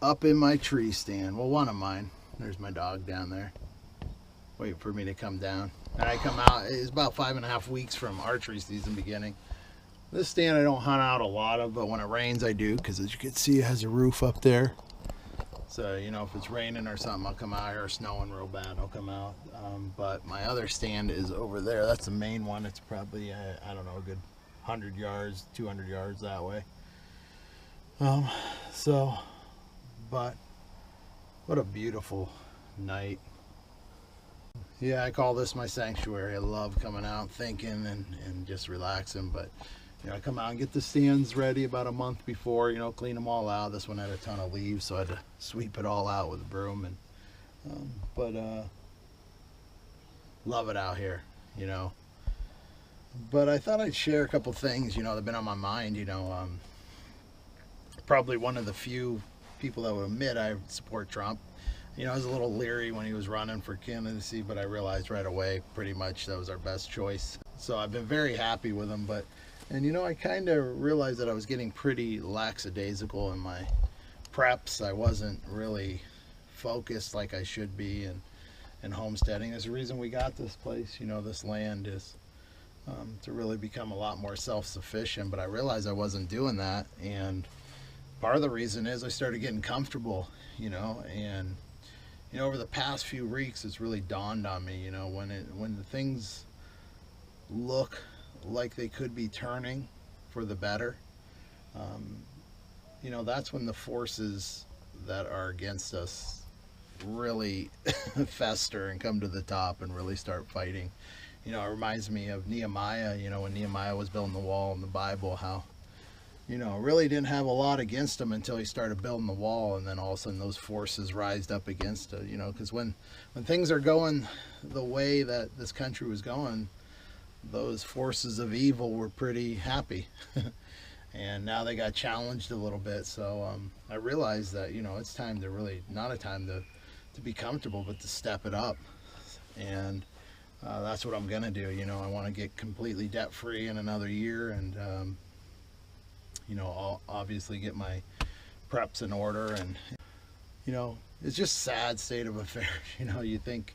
up in my tree stand. Well, one of mine. There's my dog down there. Wait for me to come down. And I come out, it's about 5.5 weeks from archery season beginning. This stand I don't hunt out a lot of, but when it rains I do, because as you can see it has a roof up there. So, you know, if it's raining or something, I'll come out here, or snowing real bad, I'll come out. But my other stand is over there. That's the main one. It's probably, I don't know, a good 100 yards, 200 yards that way. But what a beautiful night. Yeah, I call this my sanctuary. I love coming out, thinking, and just relaxing. But, you know, I come out and get the stands ready about a month before, you know, clean them all out. This one had a ton of leaves, so I had to sweep it all out with a broom. And love it out here, you know. But I thought I'd share a couple things, you know, that have been on my mind. You know, probably one of the few people that would admit I support Trump. You know, I was a little leery when he was running for candidacy, but I realized right away pretty much that was our best choice. So I've been very happy with him. And you know, I kind of realized that I was getting pretty lackadaisical in my preps. I wasn't really focused like I should be in homesteading. There's a reason we got this place, you know, this land is to really become a lot more self-sufficient. But I realized I wasn't doing that. And part of the reason is I started getting comfortable, you know, and you know, over the past few weeks, it's really dawned on me, you know, when the things look like they could be turning for the better, you know, that's when the forces that are against us really fester and come to the top and really start fighting. You know, it reminds me of Nehemiah, you know, when Nehemiah was building the wall in the Bible, how, you know, really didn't have a lot against him until he started building the wall, and then all of a sudden those forces rised up against it, you know, because when things are going the way that this country was going, those forces of evil were pretty happy. And now they got challenged a little bit. So I realized that, you know, it's time to really, not a time to be comfortable, but to step it up. And that's what I'm going to do. You know, I want to get completely debt free in another year, and you know, I'll obviously get my preps in order. And you know, it's just sad state of affairs. You know, you think,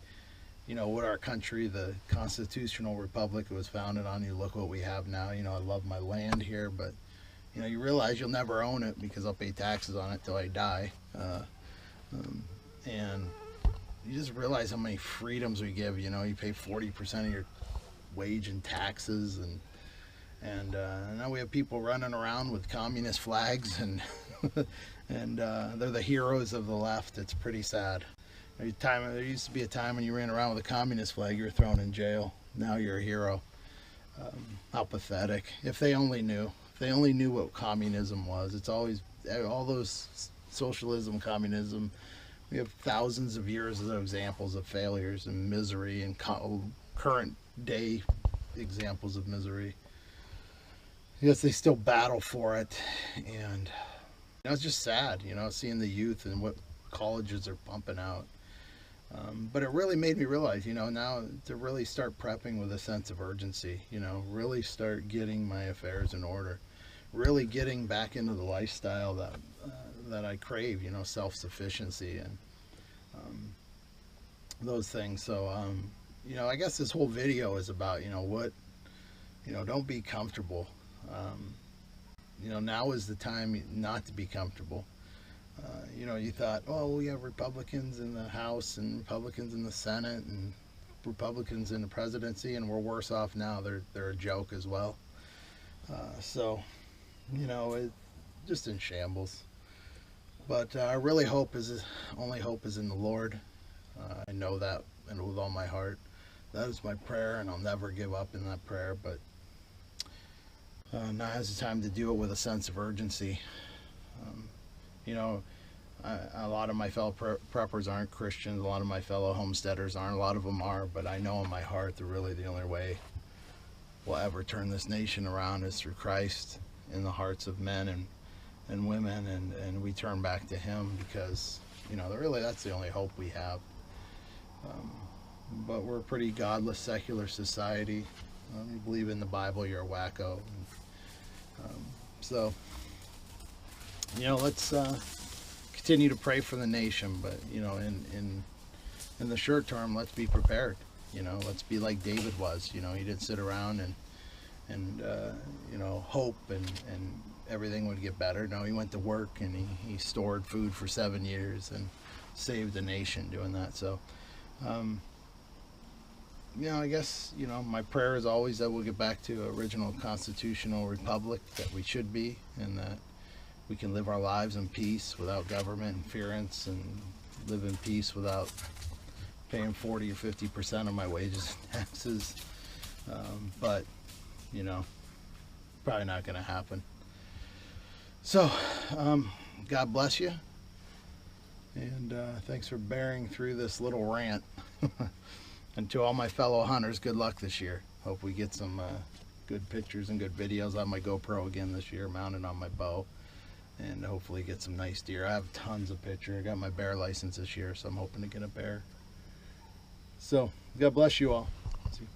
you know, what our country, the constitutional republic it was founded on, you look what we have now. You know, I love my land here, but you know, you realize you'll never own it because I'll pay taxes on it till I die. And you just realize how many freedoms we give. You know, you pay 40% of your wage in taxes, and now we have people running around with communist flags, and and they're the heroes of the left. It's pretty sad. There used to be a time when you ran around with a communist flag, you were thrown in jail. Now you're a hero. How pathetic. If they only knew. If they only knew what communism was. It's always, all those socialism, communism, we have thousands of years of examples of failures and misery, and current day examples of misery. Yes, they still battle for it. And you know, it's just sad, you know, seeing the youth and what colleges are pumping out. But it really made me realize, you know, now to really start prepping with a sense of urgency, you know, really start getting my affairs in order, really getting back into the lifestyle that I crave, you know, self-sufficiency and those things. So, you know, I guess this whole video is about, you know, don't be comfortable. You know, now is the time not to be comfortable. You know, you thought, oh, we have Republicans in the House and Republicans in the Senate and Republicans in the presidency, and we're worse off now. They're a joke as well. So, you know, it's just in shambles. But our only hope is in the Lord. I know that, and with all my heart, that is my prayer, and I'll never give up in that prayer. But now is the time to do it with a sense of urgency. You know, a lot of my fellow preppers aren't Christians. A lot of my fellow homesteaders aren't. A lot of them are. But I know in my heart that really the only way we'll ever turn this nation around is through Christ in the hearts of men and women. And we turn back to Him, because, you know, really that's the only hope we have. But we're a pretty godless, secular society. You believe in the Bible, you're a wacko. So, you know, let's continue to pray for the nation, but you know, in the short term, let's be prepared. You know, let's be like David was. You know, he didn't sit around and you know, hope and everything would get better. No, he went to work and he stored food for 7 years and saved the nation doing that. So you know, I guess, you know, my prayer is always that we'll get back to original constitutional republic that we should be, and that we can live our lives in peace without government interference, and live in peace without paying 40 or 50% of my wages and taxes. But, you know, probably not going to happen. So, God bless you. And thanks for bearing through this little rant. And to all my fellow hunters, good luck this year. Hope we get some good pictures and good videos on my GoPro again this year, mounted on my bow. And hopefully get some nice deer. I have tons of pictures. I got my bear license this year, so I'm hoping to get a bear. So, God bless you all. See you.